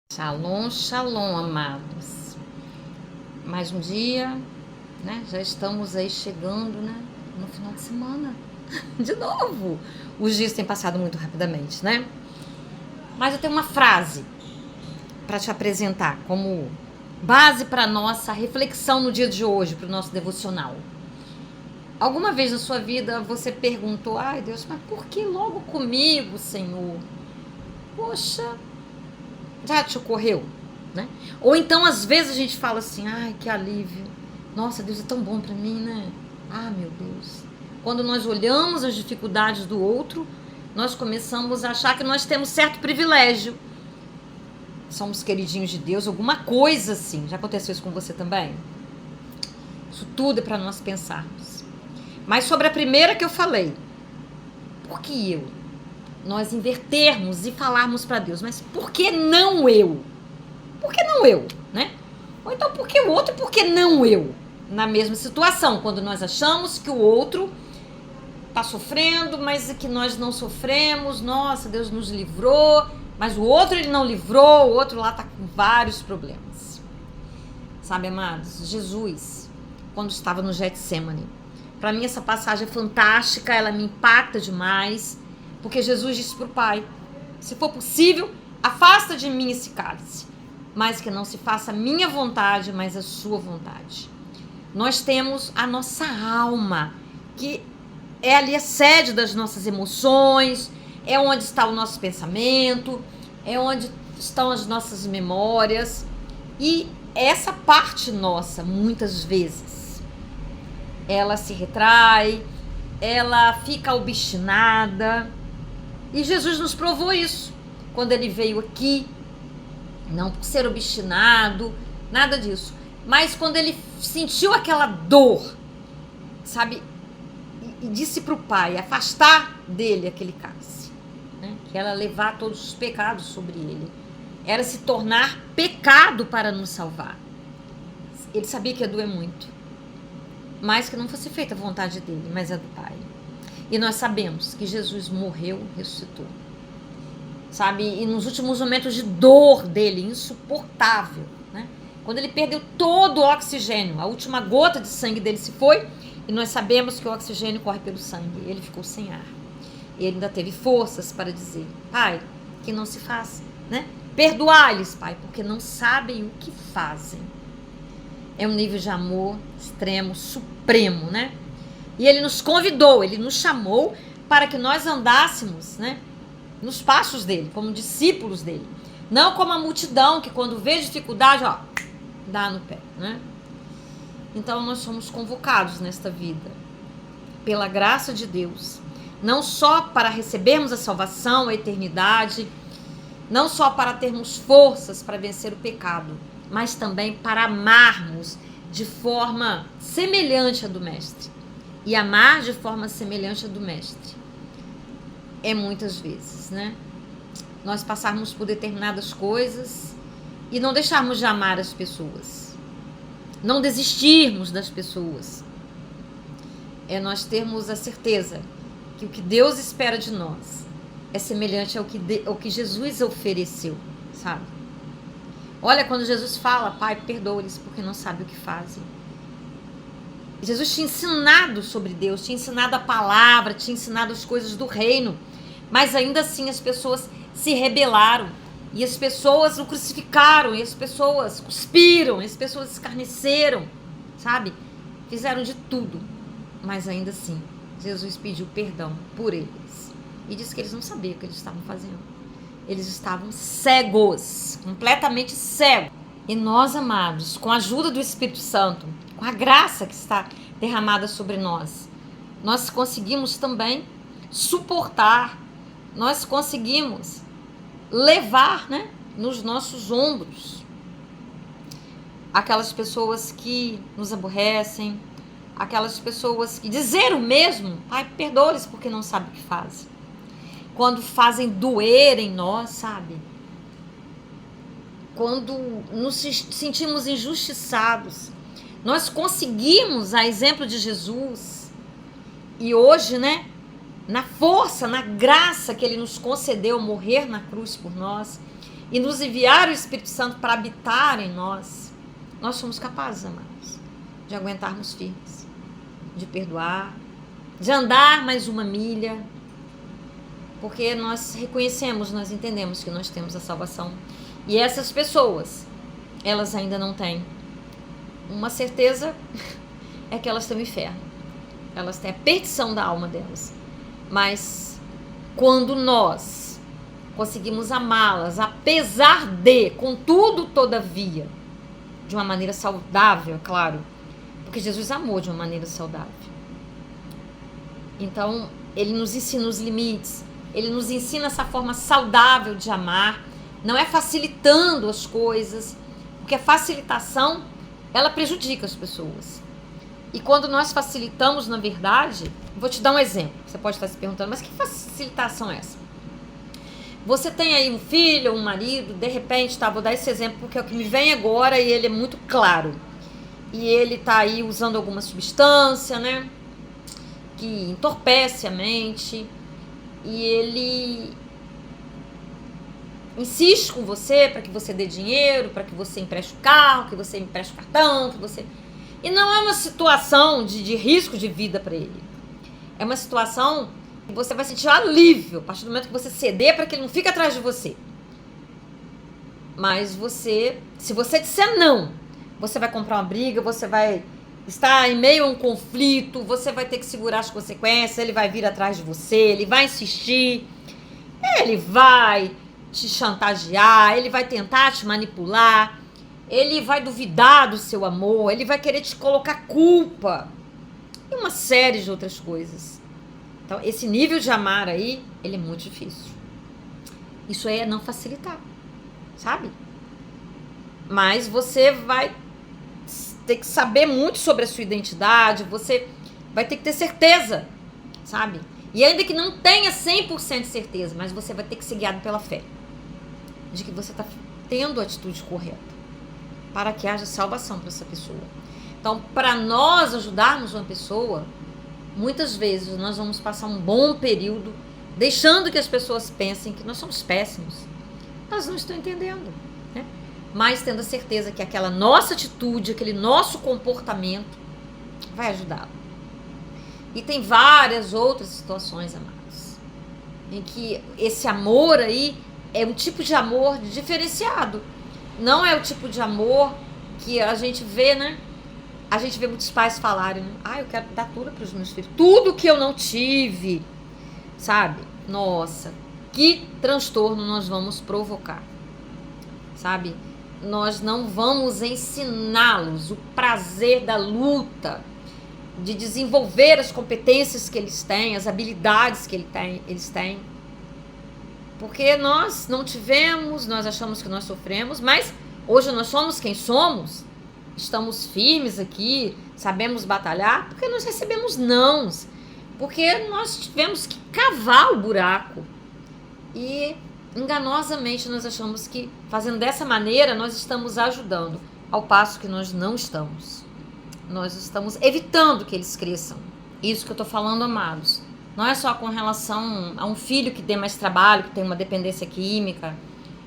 Shalom, shalom, amados. Mais um dia, né? Já estamos aí chegando, né? No final de semana. De novo. Os dias têm passado muito rapidamente, né? Mas eu tenho uma frase para te apresentar como base para nossa reflexão no dia de hoje, para o nosso devocional. Alguma vez na sua vida você perguntou: ai Deus, mas por que logo comigo, Senhor? Poxa, já te ocorreu, né? Ou então às vezes a gente fala assim: ai, que alívio, nossa, Deus é tão bom para mim, né? Ah, meu Deus. Quando nós olhamos as dificuldades do outro, nós começamos a achar que nós temos certo privilégio, somos queridinhos de Deus, alguma coisa assim. Já aconteceu isso com você também? Isso tudo é para nós pensarmos. Mas sobre a primeira que eu falei, por que eu? Nós invertermos e falarmos para Deus, mas por que não eu? Por que não eu, né? Ou então por que o outro e por que não eu? Na mesma situação, quando nós achamos que o outro está sofrendo, mas que nós não sofremos, nossa, Deus nos livrou, mas o outro ele não livrou, o outro lá está com vários problemas. Sabe, amados, Jesus, quando estava no Getsemane, para mim essa passagem é fantástica, ela me impacta demais, porque Jesus disse para o Pai: se for possível, afasta de mim esse cálice, mas que não se faça a minha vontade, mas a sua vontade. Nós temos a nossa alma, que é ali a sede das nossas emoções, é onde está o nosso pensamento, é onde estão as nossas memórias. E essa parte nossa, muitas vezes, ela se retrai, ela fica obstinada. E Jesus nos provou isso quando ele veio aqui, não por ser obstinado, nada disso, mas quando ele sentiu aquela dor, sabe, e disse para o Pai afastar dele aquele cálice, né? Que era levar todos os pecados sobre ele, era se tornar pecado para nos salvar. Ele sabia que ia doer muito, mas que não fosse feita a vontade dele, mas a do Pai. E nós sabemos que Jesus morreu, ressuscitou, sabe? E nos últimos momentos de dor dele, insuportável, né? Quando ele perdeu todo o oxigênio, a última gota de sangue dele se foi, e nós sabemos que o oxigênio corre pelo sangue, ele ficou sem ar. E ele ainda teve forças para dizer: Pai, que não se faça, né? Perdoai-lhes, Pai, porque não sabem o que fazem. É um nível de amor extremo, supremo, né? E ele nos convidou, ele nos chamou para que nós andássemos, né, nos passos dele, como discípulos dele. Não como a multidão que quando vê dificuldade, ó, dá no pé, né? Então nós somos convocados nesta vida, pela graça de Deus, não só para recebermos a salvação, a eternidade, não só para termos forças para vencer o pecado, mas também para amarmos de forma semelhante à do Mestre. E amar de forma semelhante à do Mestre é muitas vezes, né? Nós passarmos por determinadas coisas e não deixarmos de amar as pessoas, não desistirmos das pessoas. É nós termos a certeza que o que Deus espera de nós é semelhante ao que Jesus ofereceu, sabe? Olha, quando Jesus fala: Pai, perdoa-lhes porque não sabem o que fazem. Jesus tinha ensinado sobre Deus, tinha ensinado a palavra, tinha ensinado as coisas do reino, mas ainda assim as pessoas se rebelaram, e as pessoas o crucificaram, e as pessoas cuspiram, e as pessoas escarneceram, sabe? Fizeram de tudo, mas ainda assim Jesus pediu perdão por eles e disse que eles não sabiam o que eles estavam fazendo. Eles estavam cegos, completamente cegos. E nós, amados, com a ajuda do Espírito Santo, com a graça que está derramada sobre nós, nós conseguimos também suportar, nós conseguimos levar, né, nos nossos ombros aquelas pessoas que nos aborrecem, aquelas pessoas que dizer o mesmo: Pai, perdoa-lhes porque não sabem o que fazem. Quando fazem doer em nós, sabe? Quando nos sentimos injustiçados, nós conseguimos, a exemplo de Jesus, e hoje, né, na força, na graça que ele nos concedeu morrer na cruz por nós, e nos enviar o Espírito Santo para habitar em nós, nós somos capazes, amados, de aguentarmos firmes, de perdoar, de andar mais uma milha, porque nós reconhecemos, nós entendemos que nós temos a salvação. E essas pessoas, elas ainda não têm uma certeza, é que elas têm o inferno. Elas têm a perdição da alma delas. Mas quando nós conseguimos amá-las, apesar de, contudo, todavia, de uma maneira saudável, é claro, porque Jesus amou de uma maneira saudável. Então, ele nos ensina os limites, ele nos ensina essa forma saudável de amar, não é facilitando as coisas, porque a facilitação, ela prejudica as pessoas. E quando nós facilitamos, na verdade, vou te dar um exemplo, você pode estar se perguntando, mas que facilitação é essa? Você tem aí um filho, um marido, de repente, vou dar esse exemplo porque é o que me vem agora e ele é muito claro. E ele tá aí usando alguma substância, né, que entorpece a mente, e ele insiste com você para que você dê dinheiro, para que você empreste o carro, que você empreste o cartão, que você... E não é uma situação de risco de vida para ele. É uma situação que você vai sentir alívio a partir do momento que você ceder para que ele não fique atrás de você. Mas você, se você disser não, você vai comprar uma briga, você vai estar em meio a um conflito, você vai ter que segurar as consequências, ele vai vir atrás de você, ele vai insistir, ele vai te chantagear, ele vai tentar te manipular, ele vai duvidar do seu amor, ele vai querer te colocar culpa e uma série de outras coisas. Então, esse nível de amar aí, ele é muito difícil. Isso aí é não facilitar, sabe? Mas você vai ter que saber muito sobre a sua identidade, você vai ter que ter certeza, sabe? E ainda que não tenha 100% de certeza, mas você vai ter que ser guiado pela fé, de que você está tendo a atitude correta, para que haja salvação para essa pessoa. Então, para nós ajudarmos uma pessoa, muitas vezes nós vamos passar um bom período deixando que as pessoas pensem que nós somos péssimos. Elas não estão entendendo, né? Mas tendo a certeza que aquela nossa atitude, aquele nosso comportamento vai ajudá-lo. E tem várias outras situações, amados, em que esse amor aí é um tipo de amor diferenciado. Não é o tipo de amor que a gente vê, né? A gente vê muitos pais falarem, né? Eu quero dar tudo para os meus filhos. Tudo que eu não tive, sabe? Nossa, que transtorno nós vamos provocar, sabe? Nós não vamos ensiná-los o prazer da luta, de desenvolver as competências que eles têm, as habilidades que eles têm. Porque nós não tivemos, nós achamos que nós sofremos, mas hoje nós somos quem somos, estamos firmes aqui, sabemos batalhar, porque nós recebemos nãos, porque nós tivemos que cavar o buraco. E enganosamente nós achamos que fazendo dessa maneira nós estamos ajudando, ao passo que nós não estamos. Nós estamos evitando que eles cresçam. Isso que eu estou falando, amados. Não é só com relação a um filho que dê mais trabalho, que tem uma dependência química,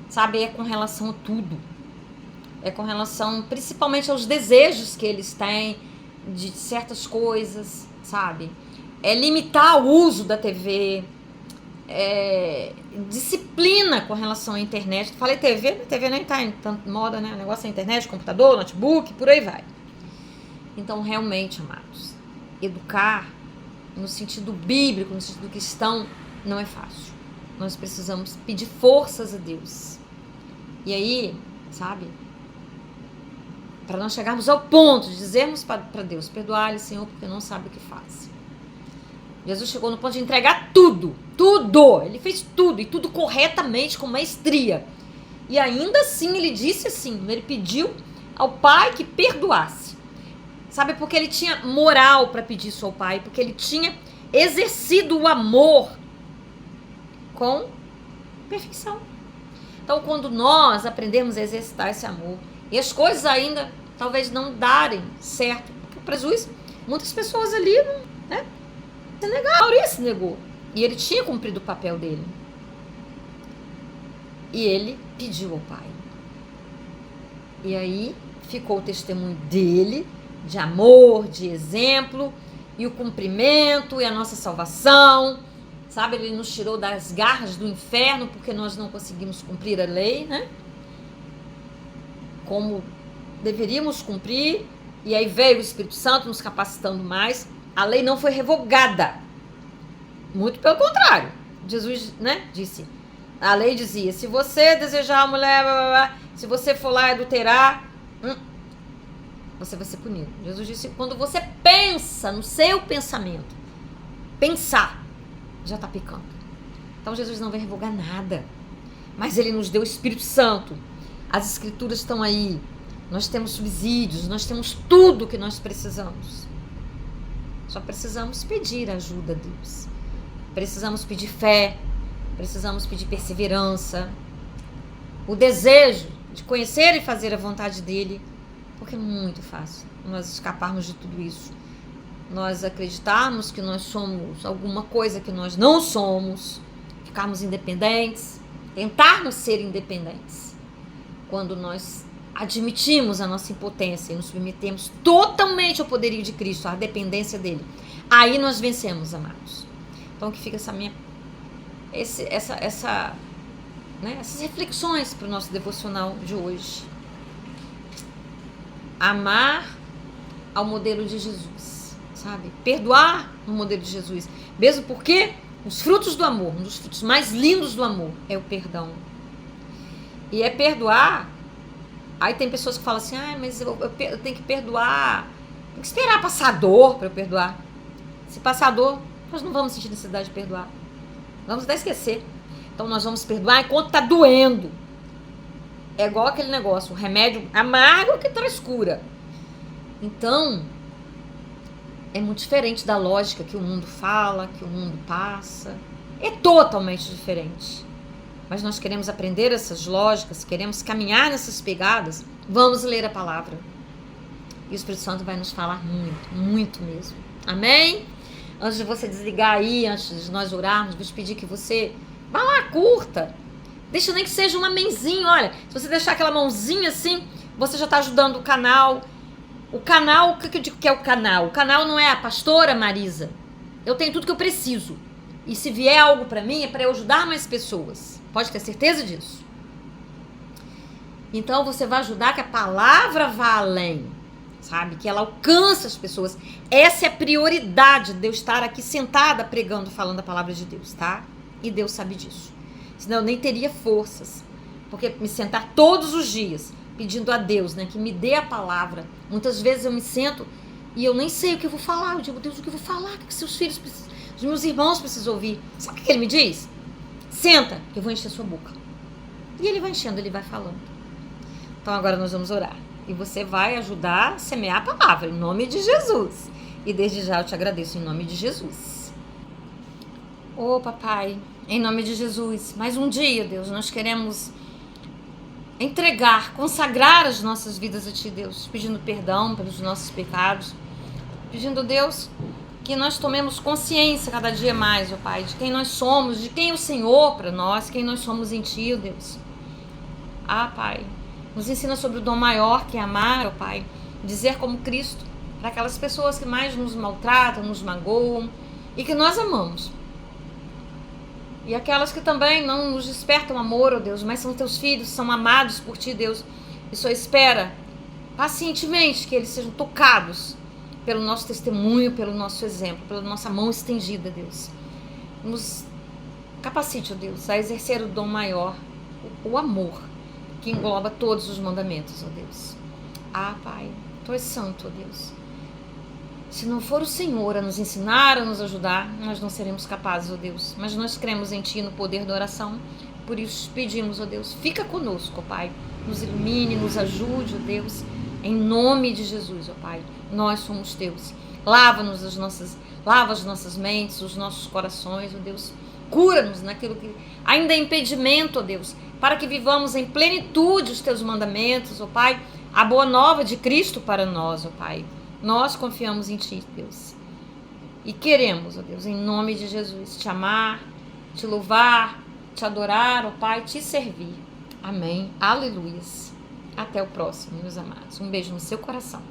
sabe? É com relação a tudo. É com relação principalmente aos desejos que eles têm de certas coisas, sabe? É limitar o uso da TV, disciplina com relação à internet. Falei TV, a TV nem tá em tanta moda, né? O negócio é internet, computador, notebook, por aí vai. Então, realmente, amados, educar no sentido bíblico, no sentido cristão, não é fácil. Nós precisamos pedir forças a Deus. E aí, sabe, para nós chegarmos ao ponto de dizermos para Deus, perdoar-lhe, Senhor, porque não sabe o que faz. Jesus chegou no ponto de entregar tudo, tudo. Ele fez tudo, e tudo corretamente, com maestria. E ainda assim, ele disse assim, ele pediu ao Pai que perdoasse. Sabe, porque ele tinha moral para pedir isso ao Pai, porque ele tinha exercido o amor com perfeição. Então, quando nós aprendemos a exercitar esse amor, e as coisas ainda talvez não darem certo, porque o prejuízo, muitas pessoas ali, né, se negaram, se negou. E ele tinha cumprido o papel dele. E ele pediu ao Pai. E aí ficou o testemunho dele, de amor, de exemplo, e o cumprimento, e a nossa salvação, sabe? Ele nos tirou das garras do inferno, porque nós não conseguimos cumprir a lei, né? Como deveríamos cumprir, e aí veio o Espírito Santo nos capacitando mais. A lei não foi revogada, muito pelo contrário. Jesus, né, disse, a lei dizia, se você desejar uma mulher, blá, blá, blá, se você for lá adulterar, você vai ser punido. Jesus disse, quando você pensa no seu pensamento, pensar, já está pecando. Então Jesus não vai revogar nada, mas ele nos deu o Espírito Santo. As escrituras estão aí, nós temos subsídios, nós temos tudo que nós precisamos. Só precisamos pedir ajuda a Deus. Precisamos pedir fé, precisamos pedir perseverança, o desejo de conhecer e fazer a vontade dele, porque é muito fácil nós escaparmos de tudo isso. Nós acreditarmos que nós somos alguma coisa que nós não somos, ficarmos independentes, tentarmos ser independentes. Quando nós admitimos a nossa impotência e nos submetemos totalmente ao poderio de Cristo, à dependência dele, aí nós vencemos, amados. Então que fica essas reflexões para o nosso devocional de hoje. Amar ao modelo de Jesus, sabe? Perdoar no modelo de Jesus. Mesmo porque os frutos do amor, um dos frutos mais lindos do amor é o perdão. E é perdoar. Aí tem pessoas que falam assim, mas eu tenho que perdoar. Tem que esperar passar dor para eu perdoar. Se passar dor, nós não vamos sentir necessidade de perdoar. Vamos até esquecer. Então nós vamos perdoar enquanto está doendo. É igual aquele negócio, o remédio amargo que traz cura. Então, é muito diferente da lógica que o mundo fala, que o mundo passa. É totalmente diferente. Mas nós queremos aprender essas lógicas, queremos caminhar nessas pegadas, vamos ler a palavra. E o Espírito Santo vai nos falar muito, muito mesmo. Amém? Antes de você desligar aí, antes de nós orarmos, vou te pedir que você vá lá, curta. Deixa nem que seja um amenzinho, olha. Se você deixar aquela mãozinha assim, você já está ajudando o canal. O canal, o que eu digo que é o canal? O canal não é a pastora Marisa. Eu tenho tudo que eu preciso. E se vier algo para mim, é para eu ajudar mais pessoas. Pode ter certeza disso. Então você vai ajudar que a palavra vá além. Sabe? Que ela alcance as pessoas. Essa é a prioridade de eu estar aqui sentada pregando, falando a palavra de Deus, tá? E Deus sabe disso. Senão eu nem teria forças. Porque me sentar todos os dias pedindo a Deus, né, que me dê a palavra. Muitas vezes eu me sento e eu nem sei o que eu vou falar. Eu digo, Deus, o que eu vou falar? O que seus filhos precisam, os meus irmãos precisam ouvir? Sabe o que ele me diz? Senta, que eu vou encher sua boca. E ele vai enchendo, ele vai falando. Então agora nós vamos orar. E você vai ajudar a semear a palavra, em nome de Jesus. E desde já eu te agradeço, em nome de Jesus. Ô, papai, em nome de Jesus, mais um dia, Deus, nós queremos entregar, consagrar as nossas vidas a Ti, Deus, pedindo perdão pelos nossos pecados, pedindo, Deus, que nós tomemos consciência cada dia mais, ó Pai, de quem nós somos, de quem é o Senhor para nós, quem nós somos em Ti, ó Deus. Pai, nos ensina sobre o dom maior que é amar, ó Pai, dizer como Cristo para aquelas pessoas que mais nos maltratam, nos magoam e que nós amamos. E aquelas que também não nos despertam amor, ó Deus, mas são Teus filhos, são amados por Ti, Deus, e só espera pacientemente que eles sejam tocados pelo nosso testemunho, pelo nosso exemplo, pela nossa mão estendida, Deus. Nos capacite, ó Deus, a exercer o dom maior, o amor, que engloba todos os mandamentos, ó Deus. Pai, Tu és santo, ó Deus. Se não for o Senhor a nos ensinar, a nos ajudar, nós não seremos capazes, ó Deus. Mas nós cremos em Ti, no poder da oração. Por isso pedimos, ó Deus, fica conosco, ó Pai. Nos ilumine, nos ajude, ó Deus. Em nome de Jesus, ó Pai. Nós somos Teus. Lava-nos lava as nossas mentes, os nossos corações, ó Deus. Cura-nos naquilo que ainda é impedimento, ó Deus. Para que vivamos em plenitude os Teus mandamentos, ó Pai. A boa nova de Cristo para nós, ó Pai. Nós confiamos em Ti, Deus. E queremos, ó Deus, em nome de Jesus, Te amar, Te louvar, Te adorar, ó Pai, Te servir. Amém. Aleluias. Até o próximo, meus amados. Um beijo no seu coração.